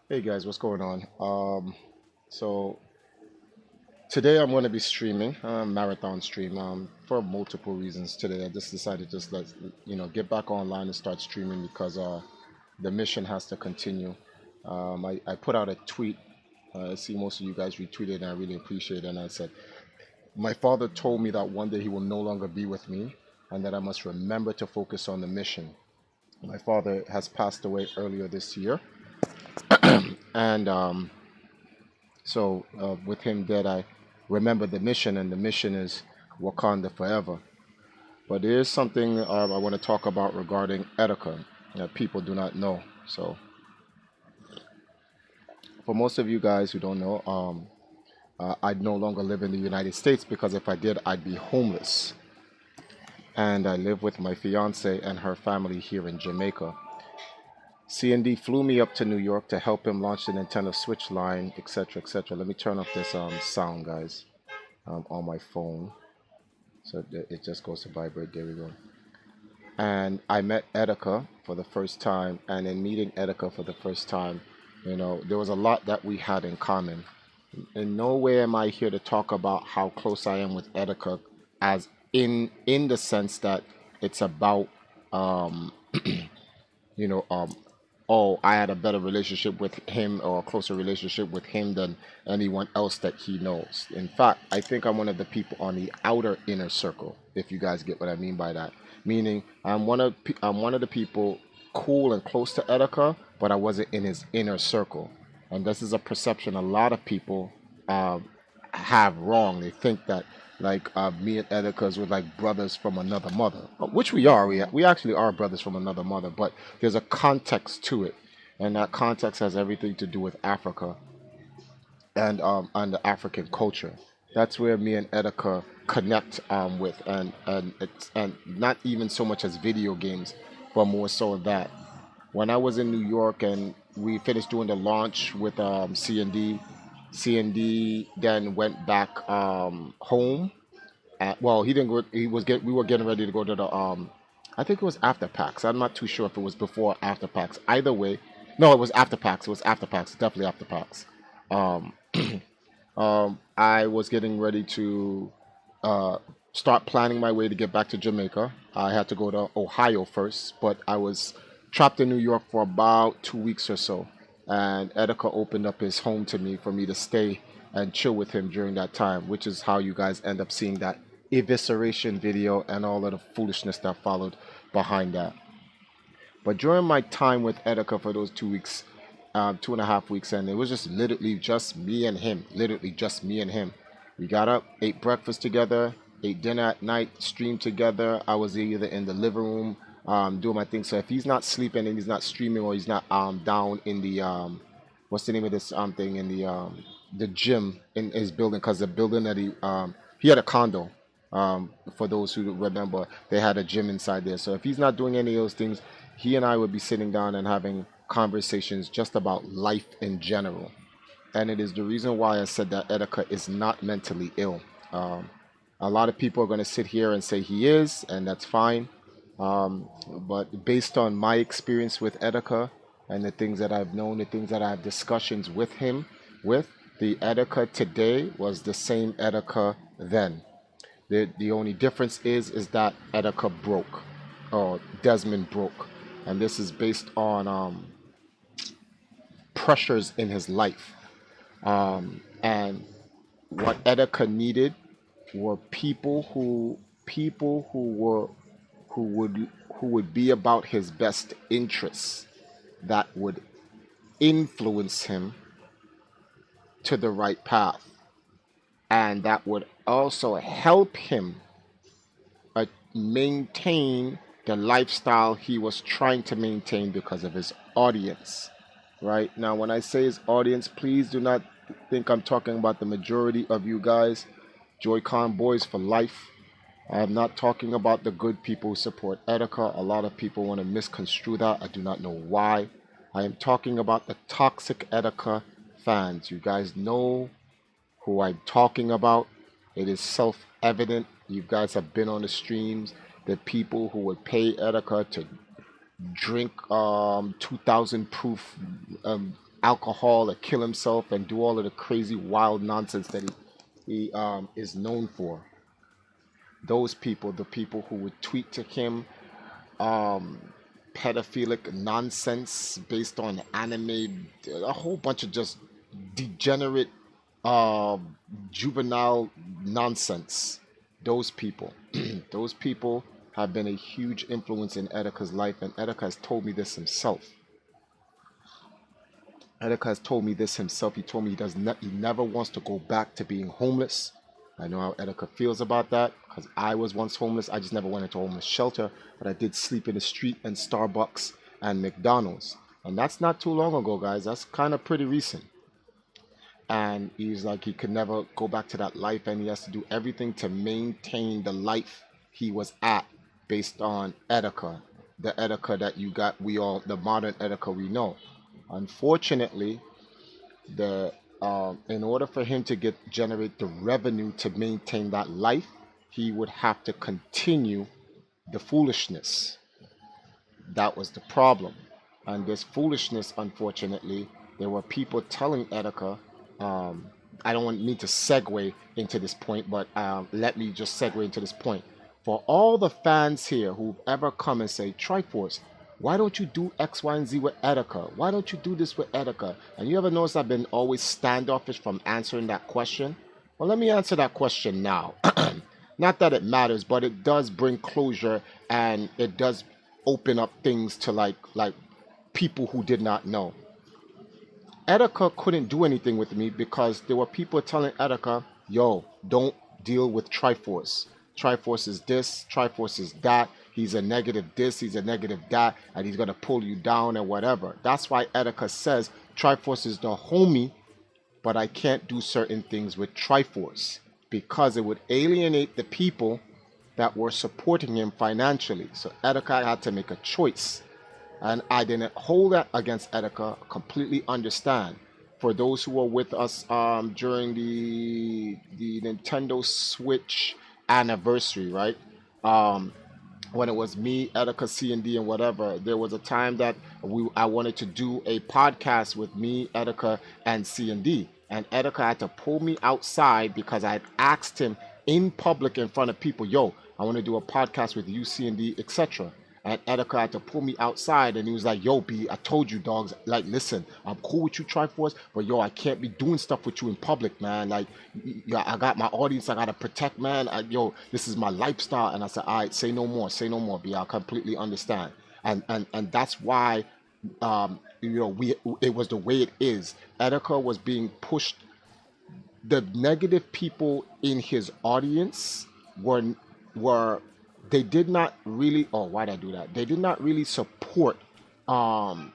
Hey guys, what's going on? So today I'm going to be streaming, marathon stream, for multiple reasons. Today I just decided to just get back online and start streaming because the mission has to continue. I put out a tweet. I see most of you guys retweeted, and I really appreciate it. And I said, my father told me that one day he will no longer be with me, and that I must remember to focus on the mission. My father has passed away earlier this year, and with him dead, I remember the mission, and the mission is Wakanda forever. But there is something I want to talk about regarding Etika that people do not know. So, for most of you guys who don't know, I no longer live in the United States because if I did, I'd be homeless. And I live with my fiance and her family here in Jamaica. C&D flew me up to New York to help him launch the Nintendo Switch line, etc., etc. Let me turn off this sound, guys, on my phone. So it just goes to vibrate. There we go. And I met Etika for the first time. And in meeting Etika for the first time, there was a lot that we had in common. In no way am I here to talk about how close I am with Etika, as in the sense that it's about um, you know, oh, I had a better relationship with him or a closer relationship with him than anyone else that he knows. In fact, I think I'm one of the people on the outer inner circle, if you guys get what I mean by that. Meaning, I'm one of the people cool and close to Etika, but I wasn't in his inner circle. And this is a perception a lot of people um, have wrong. They think that me and Edicas were like brothers from another mother, which we are. We actually are brothers from another mother, but there's a context to it, and that context has everything to do with Africa and the African culture. That's where me and Etika connect with, and not even so much as video games, but more so that when I was in New York and we finished doing the launch with C&D, C&D then went back home. Well, he didn't go. We were getting ready to go to the I think it was after PAX. I'm not too sure if it was before or after PAX. Either way, no, it was after PAX. It was after PAX. Definitely after PAX. Um, I was getting ready to uh, start planning my way to get back to Jamaica. I had to go to Ohio first, but I was trapped in New York for about 2 weeks or so. And Etika opened up his home to me for me to stay and chill with him during that time, which is how you guys end up seeing that evisceration video and all of the foolishness that followed behind that. But during my time with Etika for those 2 weeks, 2.5 weeks, and it was just literally just me and him, literally just me and him. We got up, ate breakfast together, ate dinner at night, streamed together. I was either in the living room doing my thing. So if he's not sleeping and he's not streaming or he's not down in the what's the name of this thing in the gym in his building, because the building that he had a condo. For those who remember, they had a gym inside there. So if he's not doing any of those things, he and I would be sitting down and having conversations just about life in general. And it is the reason why I said that Etika is not mentally ill. Um, a lot of people are going to sit here and say he is, and that's fine. But based on my experience with Etika and the things that I've known, the things that I have discussions with him with, the Etika today was the same Etika then. The only difference is that Etika broke, or Desmond broke, and this is based on pressures in his life. And what Etika needed were people who were who would be about his best interests, that would influence him to the right path, and that would also help him maintain the lifestyle he was trying to maintain because of his audience. Right now, when I say his audience, please do not think I'm talking about the majority of you guys. Joy-Con boys for life. I am not talking about the good people who support Etika. A lot of people want to misconstrue that. I do not know why. I am talking about the toxic Etika fans. You guys know who I'm talking about. It is self evident. You guys have been on the streams. The people who would pay Etika to drink 2000 proof alcohol or kill himself and do all of the crazy wild nonsense that he is known for. Those people, the people who would tweet to him um, pedophilic nonsense based on anime, a whole bunch of just degenerate uh, juvenile nonsense. Those people, those people have been a huge influence in Etica's life, and Etica has told me this himself. Etika has told me this himself. He told me he never wants to go back to being homeless. I know how Etika feels about that because I was once homeless. I just never went into a homeless shelter, but I did sleep in the street and Starbucks and McDonald's. And that's not too long ago, guys. That's kind of pretty recent. And he's like, he could never go back to that life, and he has to do everything to maintain the life he was at based on Etika, the Etika that you got, the modern Etika we know. Unfortunately, the in order for him to generate the revenue to maintain that life, he would have to continue the foolishness. That was the problem. And this foolishness, unfortunately, there were people telling Etika, I don't want me to segue into this point, but let me just segue into this point. For all the fans here who've ever come and say, TriForce, why don't you do X, Y, and Z with Etika? Why don't you do this with Etika? And you ever notice I've been always standoffish from answering that question? Well, let me answer that question now. Not that it matters, but it does bring closure, and it does open up things to like people who did not know. Etika couldn't do anything with me because there were people telling Etika, yo, don't deal with TriForce. TriForce is this, TriForce is that. He's a negative this, he's a negative that, and he's going to pull you down and whatever. That's why Etika says TriForce is the homie, but I can't do certain things with TriForce because it would alienate the people that were supporting him financially. So Etika had to make a choice. And I didn't hold that against Etika. Completely understand. For those who were with us during the Nintendo Switch anniversary, right? When it was me, Etika, C&D, and whatever, there was a time that I wanted to do a podcast with me, Etika, and C&D. And Etika had to pull me outside because I had asked him in public in front of people, yo, I want to do a podcast with you, C&D, etc. And Etika had to pull me outside, and he was like, yo, B, I told you, dogs, like, listen, I'm cool with you, TriForce, but yo, I can't be doing stuff with you in public, man. Like, I got my audience I got to protect, man. Yo, this is my lifestyle. And I said, all right, say no more, B. I completely understand. And that's why, it was the way it is. Etika was being pushed. The negative people in his audience were they did not really, oh, why'd I do that? They did not really support Etika,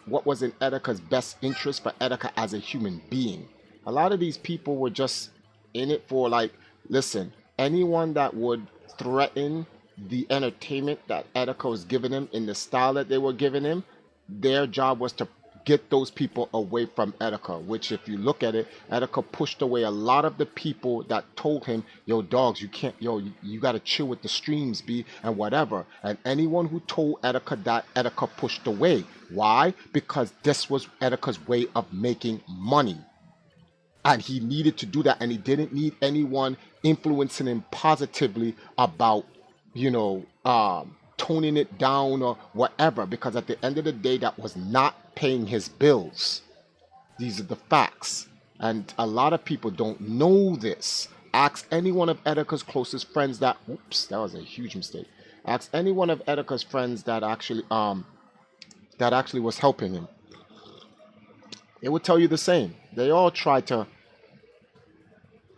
what was in Etika's best interest for Etika as a human being. A lot of these people were just in it for, like, listen, anyone that would threaten the entertainment that Etika was giving him in the style that they were giving him, their job was to get those people away from Etika, which if you look at it, Etika pushed away a lot of the people that told him, yo, dogs, you can't, yo, you got to chill with the streams, B, and whatever. And anyone who told Etika that, Etika pushed away. Why? Because this was Etika's way of making money. And he needed to do that, and he didn't need anyone influencing him positively about, toning it down or whatever, because at the end of the day, that was not paying his bills. These are the facts. And a lot of people don't know this. Ask any one of Etika's closest friends that, oops, that was a huge mistake. Ask any one of Etika's friends that actually was helping him. It would tell you the same. They all tried to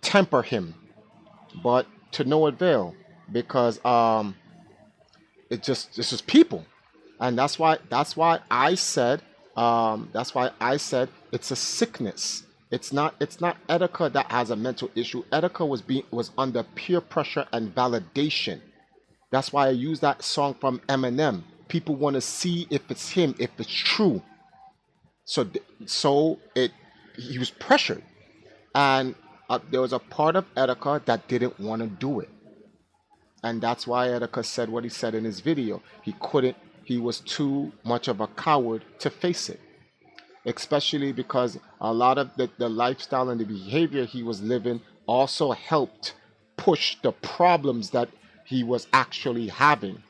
temper him, but to no avail, because it's just people. And that's why I said it's a sickness. It's not Etika that has a mental issue. Etika was under peer pressure and validation. That's why I use that song from Eminem. People want to see if it's him, if it's true. So he was pressured, and there was a part of Etika that didn't want to do it. And that's why Etika said what he said in his video. He was too much of a coward to face it. especially because a lot of the lifestyle and the behavior he was living also helped push the problems that he was actually having.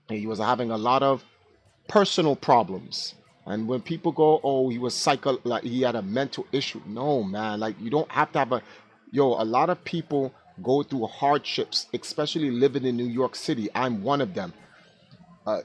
He was having a lot of personal problems. And when people go, oh, he was like he had a mental issue. No, man, like you don't have to have a lot of people go through hardships, especially living in New York City. I'm one of them.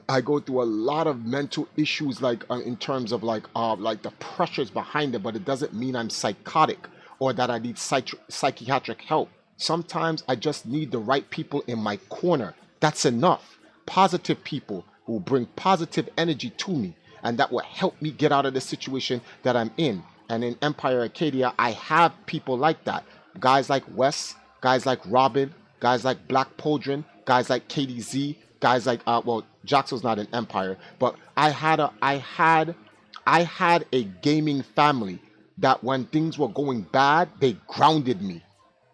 I go through a lot of mental issues, like in terms of like the pressures behind it, but it doesn't mean I'm psychotic or that I need psychiatric help. Sometimes I just need the right people in my corner. That's enough. Positive people who bring positive energy to me, and that will help me get out of the situation that I'm in. And in Empire Arcadia, I have people like that. Guys like Wes, guys like Robin, guys like Black Poldrin, guys like KDZ, guys like well, Jaxo's not an Empire, but I had a gaming family that when things were going bad, they grounded me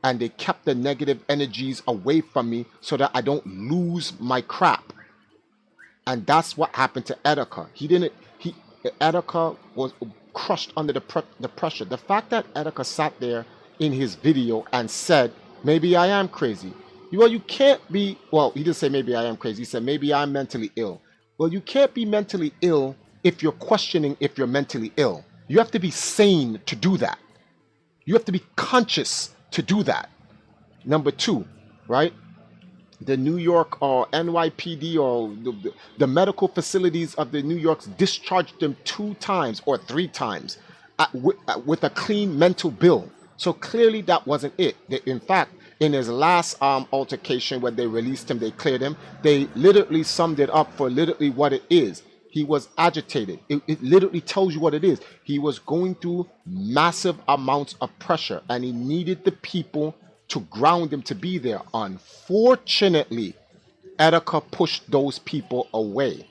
and they kept the negative energies away from me so that I don't lose my crap. And that's what happened to Etika. Etika was crushed under the pressure. The fact that Etika sat there in his video and said, maybe I am crazy. Well, you can't be, well, he didn't say maybe I am crazy. He said maybe I'm mentally ill. Well, you can't be mentally ill if you're questioning if you're mentally ill. You have to be sane to do that. You have to be conscious to do that. Number two, right? The New York or NYPD or the medical facilities of the New Yorks discharged them 2 times or 3 times with a clean mental bill. So clearly that wasn't it. In fact, in his last altercation when they released him, they cleared him, they literally summed it up for literally what it is. He was agitated. It literally tells you what it is. He was going through massive amounts of pressure and he needed the people to ground him to be there. Unfortunately, Etika pushed those people away.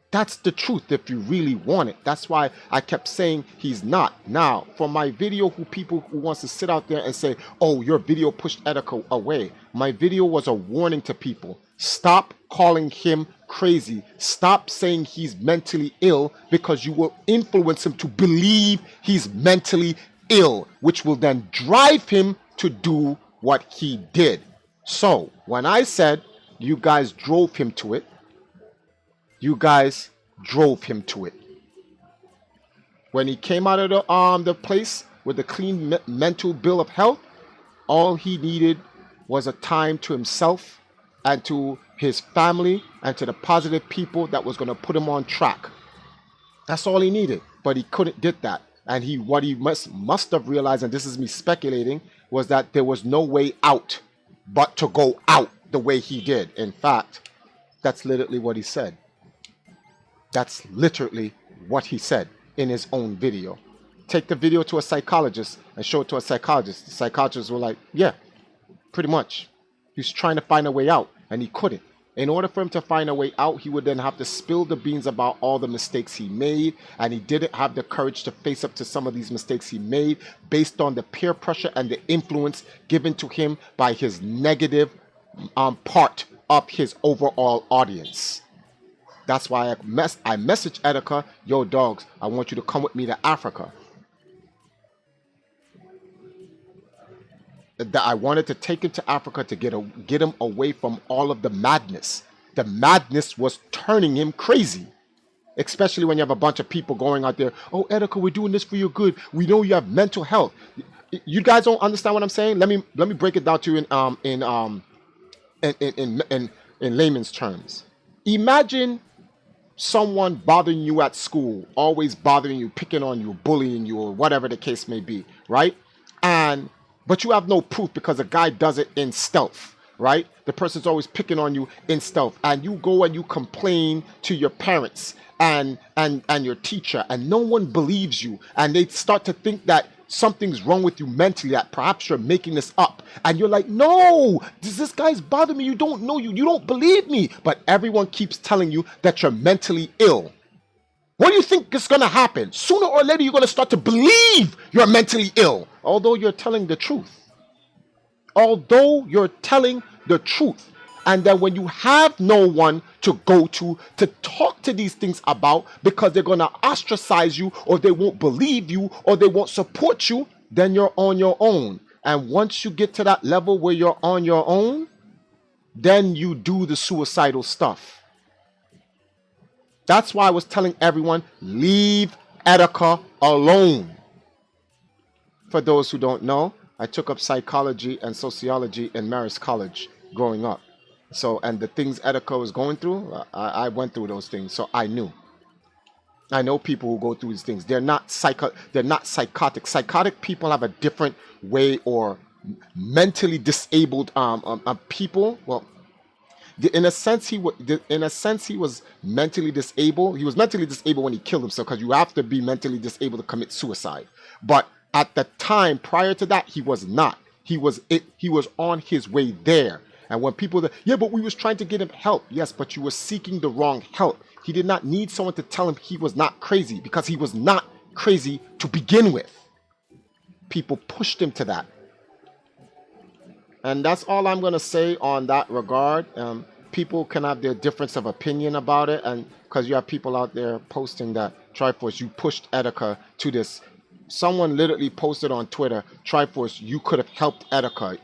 That's the truth if you really want it. That's why I kept saying he's not. Now, for my video, people who wants to sit out there and say, oh, your video pushed Etika away. My video was a warning to people. Stop calling him crazy. Stop saying he's mentally ill because you will influence him to believe he's mentally ill, which will then drive him to do what he did. So when I said you guys drove him to it, you guys drove him to it. When he came out of the place with a clean mental bill of health, all he needed was a time to himself and to his family and to the positive people that was going to put him on track. That's all he needed, but he couldn't get that. And what he must have realized, and this is me speculating, was that there was no way out but to go out the way he did. In fact, that's literally what he said. That's literally what he said in his own video. Take the video to a psychologist and show it to a psychologist. The psychologists were like, yeah, pretty much. He's trying to find a way out and he couldn't. In order for him to find a way out, he would then have to spill the beans about all the mistakes he made, and he didn't have the courage to face up to some of these mistakes he made based on the peer pressure and the influence given to him by his negative part of his overall audience. That's why I messaged Etika, yo dogs, I want you to come with me to Africa. That I wanted to take him to Africa to get him away from all of the madness. The madness was turning him crazy. Especially when you have a bunch of people going out there, oh, Etika, we're doing this for your good. We know you have mental health. You guys don't understand what I'm saying? Let me break it down to you in layman's terms. Imagine someone bothering you at school, always bothering you, picking on you, bullying you, or whatever the case may be, right? But you have no proof because the guy does it in stealth, right? The person's always picking on you in stealth, and you go and you complain to your parents and your teacher, and no one believes you, and they start to think that something's wrong with you mentally, that perhaps you're making this up, and you're like, no, this guy's bothering me, you don't know, you don't believe me, but everyone keeps telling you that you're mentally ill. What do you think is going to happen? Sooner or later, you're going to start to believe you're mentally ill, although you're telling the truth. Although you're telling the truth. And then when you have no one to go to talk to these things about, because they're going to ostracize you, or they won't believe you, or they won't support you, then you're on your own. And once you get to that level where you're on your own, then you do the suicidal stuff. That's why I was telling everyone, leave Etika alone. For those who don't know, I took up psychology and sociology in Marist College growing up. So, and the things Etika was going through, I went through those things, so I knew. I know people who go through these things. They're not psychotic. Psychotic people have a different way, or mentally disabled people. Well, in a sense, he was mentally disabled. He was mentally disabled when he killed himself, because you have to be mentally disabled to commit suicide. But at the time prior to that, he was not. He was on his way there. And when people say, yeah, but we was trying to get him help. Yes, but you were seeking the wrong help. He did not need someone to tell him he was not crazy, because he was not crazy to begin with. People pushed him to that. And that's all I'm going to say on that regard. People can have their difference of opinion about it. And because you have people out there posting that, TriForce, you pushed Etika to this. Someone literally posted on Twitter, TriForce, you could have helped Etika.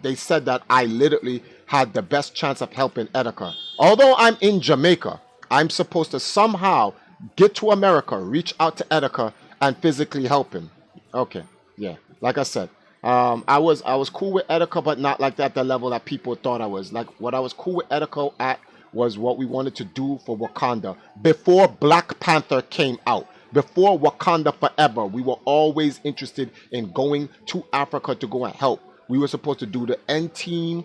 They said that I literally had the best chance of helping Etika. Although I'm in Jamaica, I'm supposed to somehow get to America, reach out to Etika, and physically help him. Okay, yeah. Like I said, I was cool with Etika, but not like that, the level that people thought I was. Like, what I was cool with Etika at was what we wanted to do for Wakanda. Before Black Panther came out, before Wakanda Forever, we were always interested in going to Africa to go and help. We were supposed to do the N Team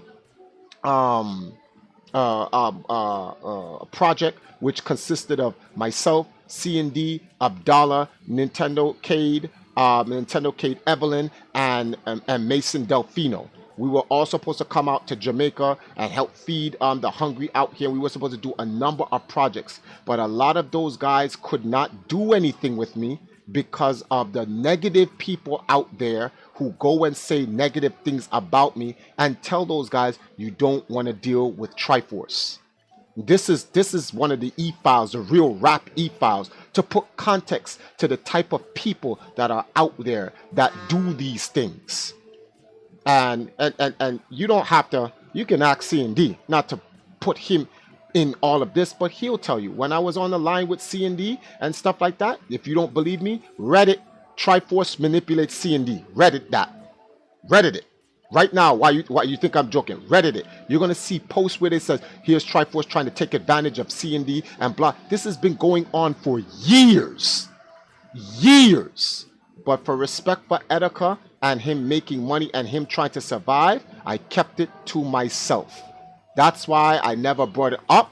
project, which consisted of myself, C&D, Abdallah, Nintendo Cade, Evelyn, and Mason Delfino. We were all supposed to come out to Jamaica and help feed the hungry out here. We were supposed to do a number of projects, but a lot of those guys could not do anything with me because of the negative people out there who go and say negative things about me, and tell those guys you don't want to deal with TriForce. This is one of the e-files, the real rap e-files, to put context to the type of people that are out there that do these things. And you don't have to, you can ask C&D not to put him in all of this, but he'll tell you. When I was on the line with C&D and stuff like that, if you don't believe me, Reddit, TriForce manipulates C&D. Reddit it. Right now, why you think I'm joking? Reddit it. You're going to see posts where they says, here's TriForce trying to take advantage of C&D and blah. This has been going on for years. Years. But for respect for Etika and him making money and him trying to survive, I kept it to myself. That's why I never brought it up.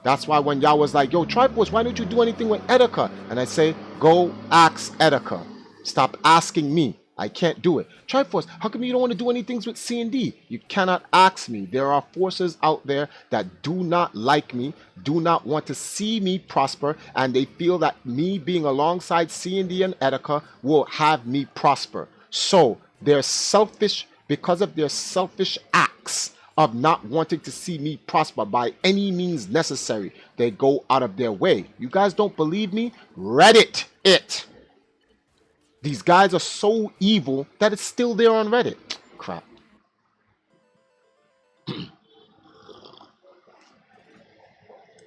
That's why when y'all was like, yo, TriForce, why don't you do anything with Etika? And I say, go ask Etika. Stop asking me. I can't do it. TriForce, how come you don't want to do anything with C&D? You cannot ask me. There are forces out there that do not like me, do not want to see me prosper, and they feel that me being alongside C&D and Etika will have me prosper. So they're selfish because of their selfish acts of not wanting to see me prosper by any means necessary. They go out of their way. You guys don't believe me? Reddit it. These guys are so evil that it's still there on Reddit. Crap.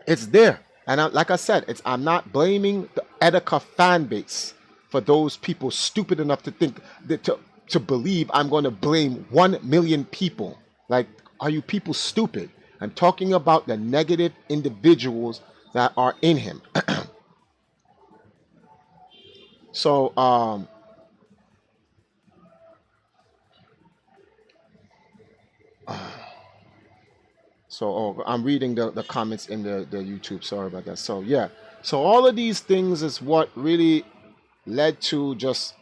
It's there. And like I said, I'm not blaming the Etika fan base for those people stupid enough to think that to believe I'm going to blame 1 million people. Like, are you people stupid? I'm talking about the negative individuals that are in him. So, I'm reading the comments in the YouTube. Sorry about that. So, yeah. So, all of these things is what really led to just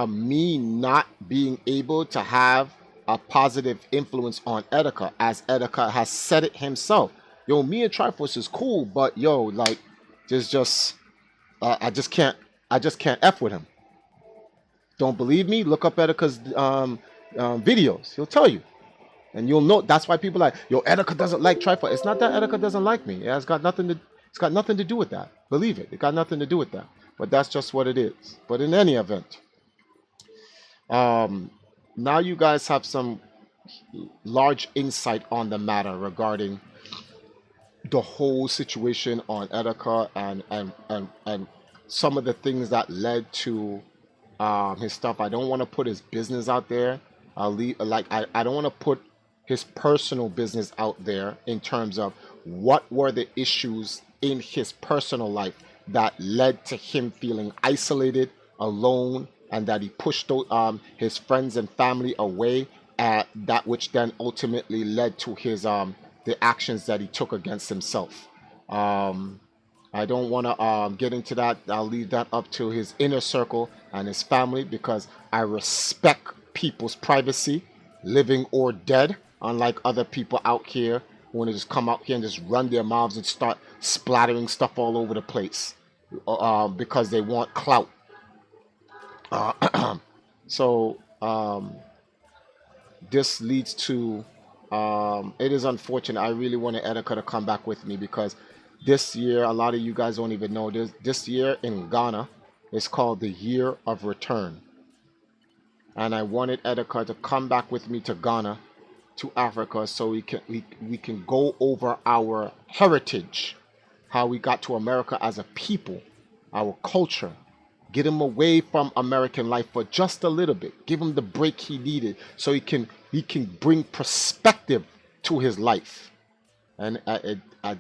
me not being able to have a positive influence on Etika, as Etika has said it himself. Yo, me and TriForce is cool, but yo, like, I just can't F with him. Don't believe me? Look up Etika's videos. He'll tell you. And you'll know that's why people are like, yo, Etika doesn't like TriForce. It's not that Etika doesn't like me. It's got nothing to do with that. Believe it. It got nothing to do with that. But that's just what it is. But in any event, um, now you guys have some large insight on the matter regarding the whole situation on Etika and some of the things that led to his stuff. I don't want to put his business out there. I'll leave like I don't want to put his personal business out there in terms of what were the issues in his personal life that led to him feeling isolated, alone, and that he pushed his friends and family away, at that which then ultimately led to his the actions that he took against himself. Um, I don't want to get into that. I'll leave that up to his inner circle and his family because I respect people's privacy, living or dead, unlike other people out here who want to just come out here and just run their mouths and start splattering stuff all over the place because they want clout. So this leads to it is unfortunate. I really wanted Etika to come back with me because this year, a lot of you guys don't even know this year in Ghana is called the Year of Return. And I wanted Etika to come back with me to Ghana, to Africa, so we can go over our heritage, how we got to America as a people, our culture, get him away from American life for just a little bit, give him the break he needed so he can bring perspective to his life. And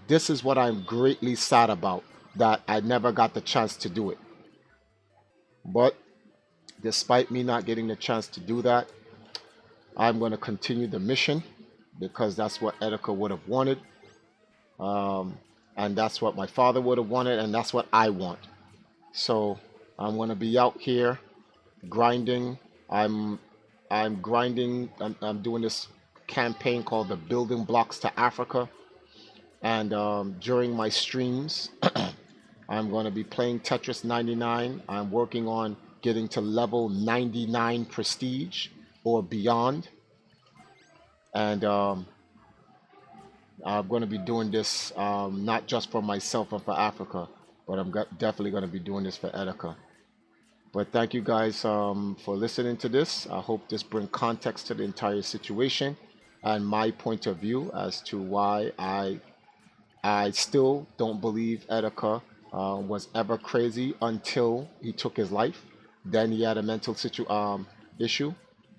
this is what I'm greatly sad about, that I never got the chance to do it. But despite me not getting the chance to do that, I'm going to continue the mission because that's what Etika would have wanted. Um, and that's what my father would have wanted, and that's what I want. So I'm going to be out here grinding. I'm grinding. I'm doing this campaign called the Building Blocks to Africa. And during my streams, I'm going to be playing Tetris 99. I'm working on getting to level 99 prestige or beyond. And I'm going to be doing this not just for myself and for Africa, but definitely going to be doing this for Etika. But thank you guys for listening to this. I hope this brings context to the entire situation and my point of view as to why I still don't believe Etika was ever crazy until he took his life. Then he had a mental issue,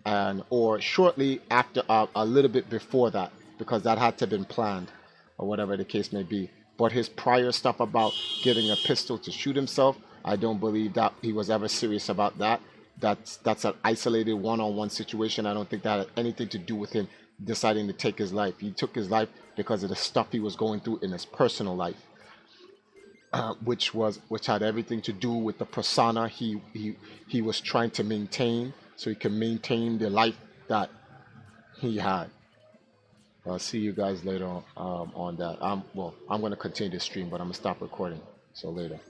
and or shortly after, a little bit before that, because that had to have been planned, or whatever the case may be. But his prior stuff about getting a pistol to shoot himself, I don't believe that he was ever serious about that. That's an isolated one-on-one situation. I don't think that had anything to do with him deciding to take his life. He took his life because of the stuff he was going through in his personal life, which had everything to do with the persona he was trying to maintain, so he can maintain the life that he had. I'll see you guys later on that. I'm going to continue the stream, but I'm gonna stop recording. So later.